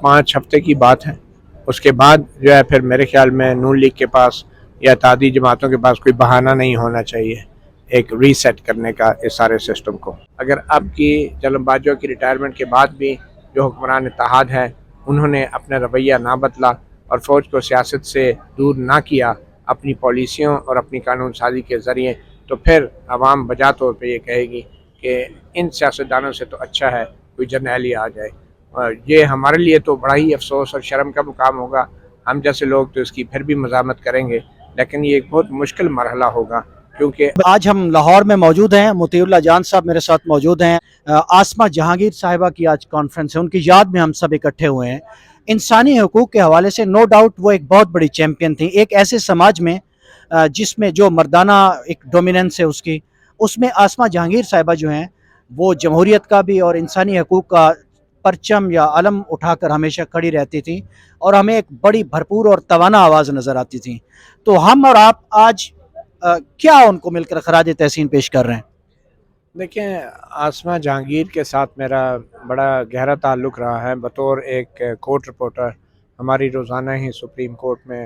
5 ہفتے کی بات ہے. اس کے بعد جو ہے پھر میرے خیال میں نون لیگ کے پاس یا اتحادی جماعتوں کے پاس کوئی بہانہ نہیں ہونا چاہیے ایک ری سیٹ کرنے کا اس سارے سسٹم کو. اگر اب کی جلم باجوہ کی ریٹائرمنٹ کے بعد بھی جو حکمران اتحاد ہے انہوں نے اپنا رویہ نہ بدلا اور فوج کو سیاست سے دور نہ کیا اپنی پالیسیوں اور اپنی قانون سازی کے ذریعے، تو پھر عوام بجا طور پہ یہ کہے گی کہ ان سیاستدانوں سے تو اچھا ہے کوئی جرنیلی آ جائے. اور یہ ہمارے لیے تو بڑا ہی افسوس اور شرم کا مقام ہوگا. ہم جیسے لوگ تو اس کی پھر بھی مزاحمت کریں گے، لیکن یہ ایک بہت مشکل مرحلہ ہوگا کیونکہ آج ہم لاہور میں موجود ہیں. مطیع اللہ جان صاحب میرے ساتھ موجود ہیں. آسمہ جہانگیر صاحبہ کی آج کانفرنس ہے، ان کی یاد میں ہم سب اکٹھے ہوئے ہیں. انسانی حقوق کے حوالے سے نو ڈاؤٹ وہ ایک بہت بڑی چیمپئن تھیں. ایک ایسے سماج میں جس میں جو مردانہ ایک ڈومیننس ہے اس میں آسمہ جہانگیر صاحبہ جو ہیں وہ جمہوریت کا بھی اور انسانی حقوق کا پرچم یا علم اٹھا کر ہمیشہ کھڑی رہتی تھی اور ہمیں ایک بڑی بھرپور اور توانا آواز نظر آتی تھی. تو ہم اور آپ آج کیا ان کو مل کر خراج تحسین پیش کر رہے ہیں؟ دیکھیں، آسمہ جہانگیر کے ساتھ میرا بڑا گہرا تعلق رہا ہے. بطور ایک کورٹ رپورٹر ہماری روزانہ ہی سپریم کورٹ میں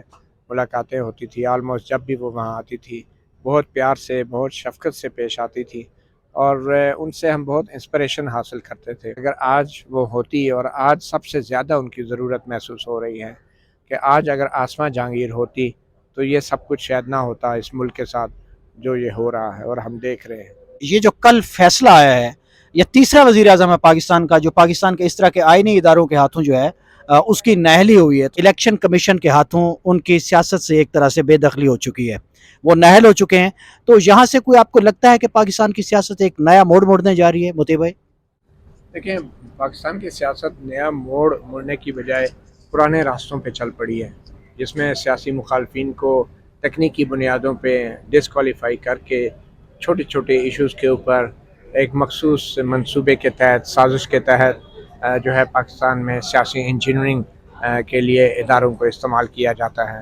ملاقاتیں ہوتی تھی. آلموسٹ جب بھی وہ وہاں آتی تھی بہت پیار سے بہت شفقت سے پیش آتی تھی اور ان سے ہم بہت انسپریشن حاصل کرتے تھے. اگر آج وہ ہوتی اور آج سب سے زیادہ ان کی ضرورت محسوس ہو رہی ہے کہ آج اگر آسمہ جہانگیر ہوتی تو یہ سب کچھ شاید نہ ہوتا اس ملک کے ساتھ جو یہ ہو رہا ہے اور ہم دیکھ رہے ہیں. یہ جو کل فیصلہ آیا ہے، یہ تیسرا وزیر اعظم ہے پاکستان کا جو پاکستان کے اس طرح کے آئینی اداروں کے ہاتھوں جو ہے اس کی نااہلی ہوئی ہے. الیکشن کمیشن کے ہاتھوں ان کی سیاست سے ایک طرح سے بے دخلی ہو چکی ہے، وہ نااہل ہو چکے ہیں. تو یہاں سے کوئی آپ کو لگتا ہے کہ پاکستان کی سیاست ایک نیا موڑ موڑنے جا رہی ہے مطیع بھائی؟ دیکھیں، پاکستان کی سیاست نیا موڑ مڑنے کی بجائے پرانے راستوں پہ چل پڑی ہے، جس میں سیاسی مخالفین کو تکنیکی بنیادوں پہ ڈسکوالیفائی کر کے چھوٹے چھوٹے ایشوز کے اوپر ایک مخصوص منصوبے کے تحت سازش کے تحت جو ہے پاکستان میں سیاسی انجینئرنگ کے لیے اداروں کو استعمال کیا جاتا ہے.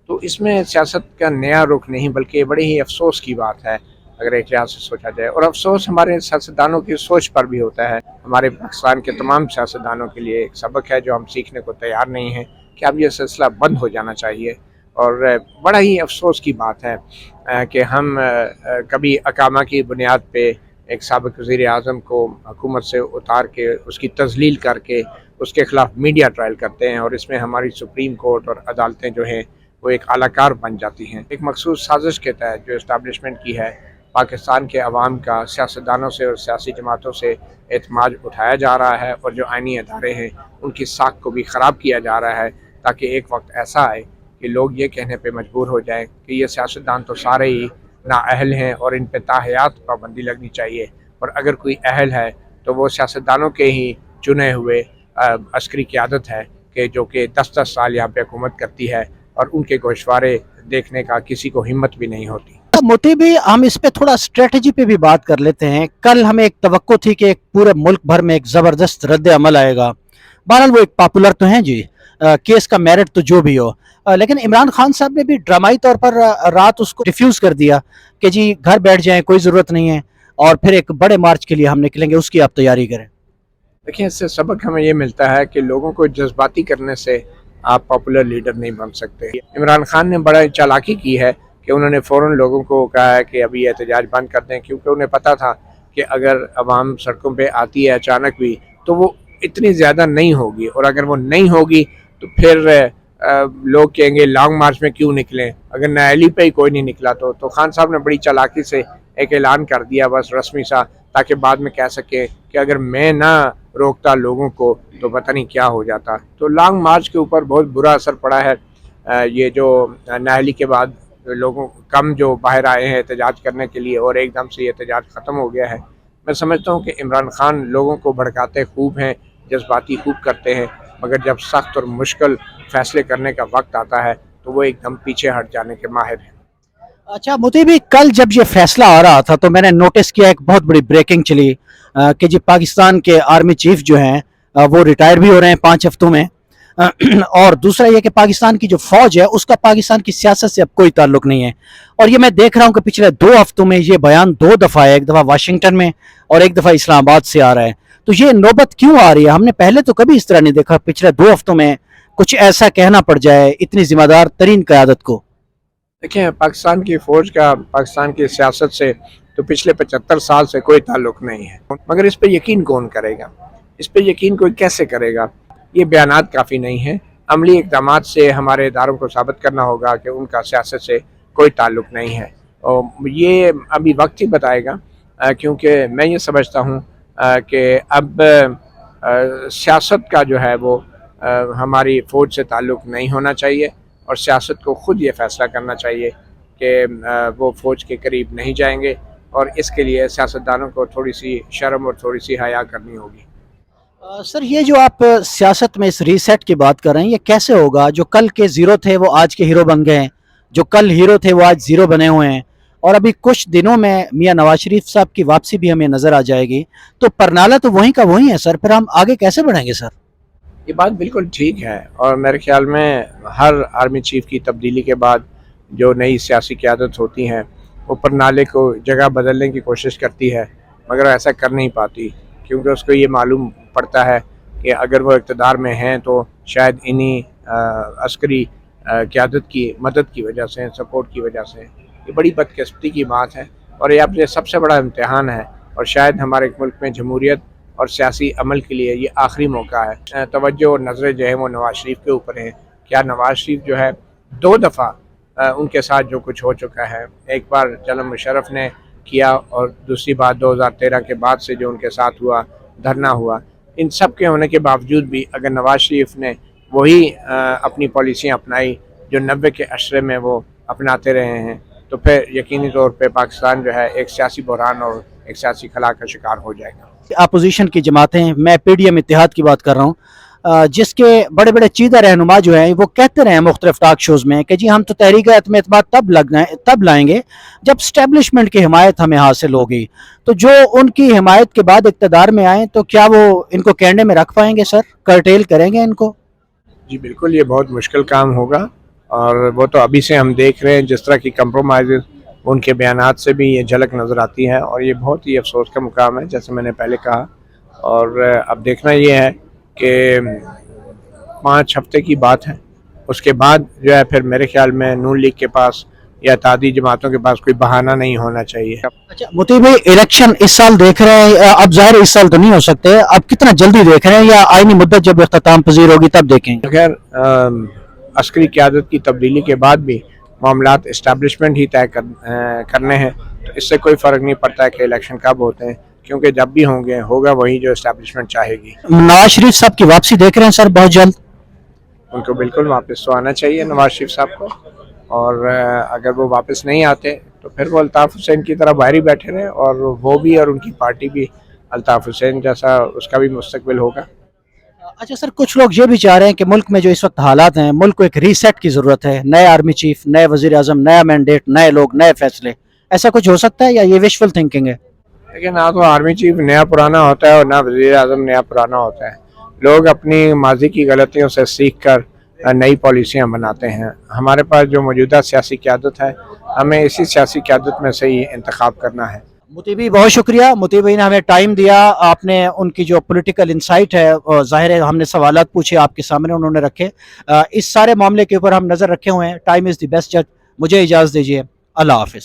تو اس میں سیاست کا نیا رخ نہیں بلکہ بڑی ہی افسوس کی بات ہے اگر ایک لحاظ سے سوچا جائے. اور افسوس ہمارے سیاستدانوں کی سوچ پر بھی ہوتا ہے. ہمارے پاکستان کے تمام سیاستدانوں کے لیے ایک سبق ہے جو ہم سیکھنے کو تیار نہیں ہیں کہ اب یہ سلسلہ بند ہو جانا چاہیے. اور بڑا ہی افسوس کی بات ہے کہ ہم کبھی اقامہ کی بنیاد پہ ایک سابق وزیر اعظم کو حکومت سے اتار کے اس کی تذلیل کر کے اس کے خلاف میڈیا ٹرائل کرتے ہیں اور اس میں ہماری سپریم کورٹ اور عدالتیں جو ہیں وہ ایک اعلی کار بن جاتی ہیں. ایک مخصوص سازش کے تحت جو اسٹیبلشمنٹ کی ہے پاکستان کے عوام کا سیاستدانوں سے اور سیاسی جماعتوں سے اعتماد اٹھایا جا رہا ہے اور جو آئینی ادارے ہیں ان کی ساکھ کو بھی خراب کیا جا رہا ہے تاکہ ایک وقت ایسا آئے کہ لوگ یہ کہنے پہ مجبور ہو جائیں کہ یہ سیاستدان تو سارے ہی نااہل ہیں اور ان پہ تاحیات پابندی لگنی چاہیے، اور اگر کوئی اہل ہے تو وہ سیاستدانوں کے ہی چنے ہوئے عسکری قیادت ہے کہ جو کہ 10-10 سال یہاں پہ حکومت کرتی ہے اور ان کے گوشوارے دیکھنے کا کسی کو ہمت بھی نہیں ہوتی. مطیع بھی ہم اس پہ تھوڑا اسٹریٹجی پہ بھی بات کر لیتے ہیں. کل ہمیں ایک توقع تھی کہ ایک پورے ملک بھر میں ایک زبردست رد عمل آئے گا. بہرحال وہ ایک پاپولر تو ہیں جی، کیس کا میرٹ تو جو بھی ہو، لیکن عمران خان صاحب نے بھی ڈرامائی طور پر رات اس کو ڈیفیوز کر دیا کہ جی گھر بیٹھ جائیں، کوئی ضرورت نہیں ہے، اور پھر ایک بڑے مارچ کے لیے ہم نکلیں گے، اس کی آپ تیاری کریں. دیکھیں، اس سے سبق ہمیں یہ ملتا ہے کہ لوگوں کو جذباتی کرنے سے آپ پاپولر لیڈر نہیں بن سکتے. عمران خان نے بڑا چالاکی کی ہے کہ انہوں نے فوراً لوگوں کو کہا ہے کہ ابھی احتجاج بند کر دیں، کیونکہ انہیں پتا تھا کہ اگر عوام سڑکوں پہ آتی ہے اچانک بھی تو وہ اتنی زیادہ نہیں ہوگی، اور اگر وہ نہیں ہوگی تو پھر لوگ کہیں گے لانگ مارچ میں کیوں نکلیں، اگر نااہلی پہ ہی کوئی نہیں نکلا تو خان صاحب نے بڑی چالاکی سے ایک اعلان کر دیا بس رسمی سا، تاکہ بعد میں کہہ سکیں کہ اگر میں نہ روکتا لوگوں کو تو پتہ نہیں کیا ہو جاتا. تو لانگ مارچ کے اوپر بہت برا اثر پڑا ہے. یہ جو نااہلی کے بعد لوگوں کم جو باہر آئے ہیں احتجاج کرنے کے لیے اور ایک دم سے یہ احتجاج ختم ہو گیا ہے. میں سمجھتا ہوں کہ عمران خان لوگوں کو بھڑکاتے خوب ہیں، جذباتی خوب کرتے ہیں، مگر جب سخت اور مشکل فیصلے کرنے کا وقت آتا ہے تو وہ ایک دم پیچھے ہٹ جانے کے ماہر ہیں. اچھا مطیع بھی، کل جب یہ فیصلہ آ رہا تھا تو میں نے نوٹس کیا ایک بہت بڑی بریکنگ چلی کہ جی پاکستان کے آرمی چیف جو ہیں وہ ریٹائر بھی ہو رہے ہیں 5 ہفتوں میں، اور دوسرا یہ کہ پاکستان کی جو فوج ہے اس کا پاکستان کی سیاست سے اب کوئی تعلق نہیں ہے. اور یہ میں دیکھ رہا ہوں کہ پچھلے 2 ہفتوں میں یہ بیان 2 دفعہ ہے، ایک دفعہ واشنگٹن میں اور ایک دفعہ اسلام آباد سے آ رہا ہے. تو یہ نوبت کیوں آ رہی ہے؟ ہم نے پہلے تو کبھی اس طرح نہیں دیکھا پچھلے 2 ہفتوں میں کچھ ایسا کہنا پڑ جائے اتنی ذمہ دار ترین قیادت کو. دیکھیں، پاکستان کی فوج کا پاکستان کی سیاست سے تو پچھلے 75 سال سے کوئی تعلق نہیں ہے، مگر اس پہ یقین کون کرے گا؟ اس پہ یقین کوئی کیسے کرے گا؟ یہ بیانات کافی نہیں ہیں، عملی اقدامات سے ہمارے اداروں کو ثابت کرنا ہوگا کہ ان کا سیاست سے کوئی تعلق نہیں ہے، اور یہ ابھی وقت ہی بتائے گا، کیونکہ میں یہ سمجھتا ہوں کہ اب سیاست کا جو ہے وہ ہماری فوج سے تعلق نہیں ہونا چاہیے، اور سیاست کو خود یہ فیصلہ کرنا چاہیے کہ وہ فوج کے قریب نہیں جائیں گے، اور اس کے لیے سیاستدانوں کو تھوڑی سی شرم اور تھوڑی سی حیا کرنی ہوگی. سر یہ جو آپ سیاست میں اس ریسیٹ کی بات کر رہے ہیں یہ کیسے ہوگا؟ جو کل کے زیرو تھے وہ آج کے ہیرو بن گئے ہیں، جو کل ہیرو تھے وہ آج زیرو بنے ہوئے ہیں، اور ابھی کچھ دنوں میں میاں نواز شریف صاحب کی واپسی بھی ہمیں نظر آ جائے گی، تو پرنالہ تو وہیں کا وہیں ہے سر، پھر ہم آگے کیسے بڑھیں گے سر؟ یہ بات بالکل ٹھیک ہے، اور میرے خیال میں ہر آرمی چیف کی تبدیلی کے بعد جو نئی سیاسی قیادت ہوتی ہیں وہ پرنالے کو جگہ بدلنے کی کوشش کرتی ہے، مگر ایسا کر نہیں پاتی، کیونکہ اس کو یہ معلوم پڑتا ہے کہ اگر وہ اقتدار میں ہیں تو شاید انہی عسکری قیادت کی مدد کی وجہ سے، سپورٹ کی وجہ سے. یہ بڑی بدقسمتی کی بات ہے، اور یہ اپنے سب سے بڑا امتحان ہے، اور شاید ہمارے ملک میں جمہوریت اور سیاسی عمل کے لیے یہ آخری موقع ہے. توجہ اور نظریں جو ہیں وہ نواز شریف کے اوپر ہیں. کیا نواز شریف جو ہے 2 دفعہ ان کے ساتھ جو کچھ ہو چکا ہے، ایک بار جنرل مشرف نے کیا، اور دوسری بار 2013 کے بعد سے جو ان کے ساتھ ہوا، دھرنا ہوا، ان سب کے ہونے کے باوجود بھی اگر نواز شریف نے وہی اپنی پالیسیاں اپنائی جو 90 کے عشرے میں وہ اپناتے رہے ہیں، تو پھر یقینی طور پہ پاکستان جو ہے ایک سیاسی بحران اور ایک سیاسی خلا کا شکار ہو جائے گا. اپوزیشن کی جماعتیں، میں پی ڈی ایم اتحاد کی بات کر رہا ہوں، جس کے بڑے بڑے چیدہ رہنما جو ہیں وہ کہتے رہے ہیں مختلف ٹاک شوز میں کہ جی ہم تو تحریک عدم اعتماد تب لائیں گے جب اسٹیبلشمنٹ کی حمایت ہمیں حاصل ہوگی. تو جو ان کی حمایت کے بعد اقتدار میں آئیں تو کیا وہ ان کو کینڈے میں رکھ پائیں گے سر؟ کرٹیل کریں گے ان کو؟ جی بالکل، یہ بہت مشکل کام ہوگا، اور وہ تو ابھی سے ہم دیکھ رہے ہیں جس طرح کی کمپرومائزز ان کے بیانات سے بھی یہ جھلک نظر آتی ہے، اور یہ بہت ہی افسوس کا مقام ہے جیسے میں نے پہلے کہا. اور اب دیکھنا یہ ہے کہ 5 ہفتے کی بات ہے، اس کے بعد جو ہے پھر میرے خیال میں نون لیگ کے پاس یا اتحادی جماعتوں کے پاس کوئی بہانہ نہیں ہونا چاہیے. اچھا مطیع بھائی، الیکشن اس سال دیکھ رہے ہیں، اب ظاہر اس سال تو نہیں ہو سکتے، اب کتنا جلدی دیکھ رہے ہیں یا آئینی مدت جب اختتام پذیر ہوگی تب دیکھیں گے؟ خیر، عسکری قیادت کی تبدیلی کے بعد بھی معاملات اسٹیبلشمنٹ ہی طے کرنے ہیں، تو اس سے کوئی فرق نہیں پڑتا ہے کہ الیکشن کب ہوتے ہیں، کیونکہ جب بھی ہوگا وہی جو اسٹیبلشمنٹ چاہے گی. نواز شریف صاحب کی واپسی دیکھ رہے ہیں سر بہت جلد؟ ان کو بالکل واپس تو آنا چاہیے نواز شریف صاحب کو، اور اگر وہ واپس نہیں آتے تو پھر وہ الطاف حسین کی طرح باہر ہی بیٹھے رہے، اور وہ بھی اور ان کی پارٹی بھی الطاف حسین جیسا اس کا بھی مستقبل ہوگا. اچھا سر، کچھ لوگ یہ بھی چاہ رہے ہیں کہ ملک میں جو اس وقت حالات ہیں، ملک کو ایک ریسیٹ کی ضرورت ہے، نئے آرمی چیف، نئے وزیر اعظم، نیا مینڈیٹ، نئے لوگ، نئے فیصلے، ایسا کچھ ہو سکتا ہے یا یہ وشفل تھنکنگ ہے؟ لیکن نہ تو آرمی چیف نیا پرانا ہوتا ہے اور نہ وزیر اعظم نیا پرانا ہوتا ہے. لوگ اپنی ماضی کی غلطیوں سے سیکھ کر نئی پالیسیاں بناتے ہیں. ہمارے پاس جو موجودہ سیاسی قیادت ہے، ہمیں اسی سیاسی قیادت میں سے ہی انتخاب کرنا ہے. مطیع بھائی بہت شکریہ، مطیع بھائی نے ہمیں ٹائم دیا، آپ نے ان کی جو پولیٹیکل انسائٹ ہے، ظاہر ہے ہم نے سوالات پوچھے آپ کے سامنے انہوں نے رکھے، اس سارے معاملے کے اوپر ہم نظر رکھے ہوئے ہیں. ٹائم از دی بیسٹ جج. مجھے اجازت دیجیے، اللہ حافظ.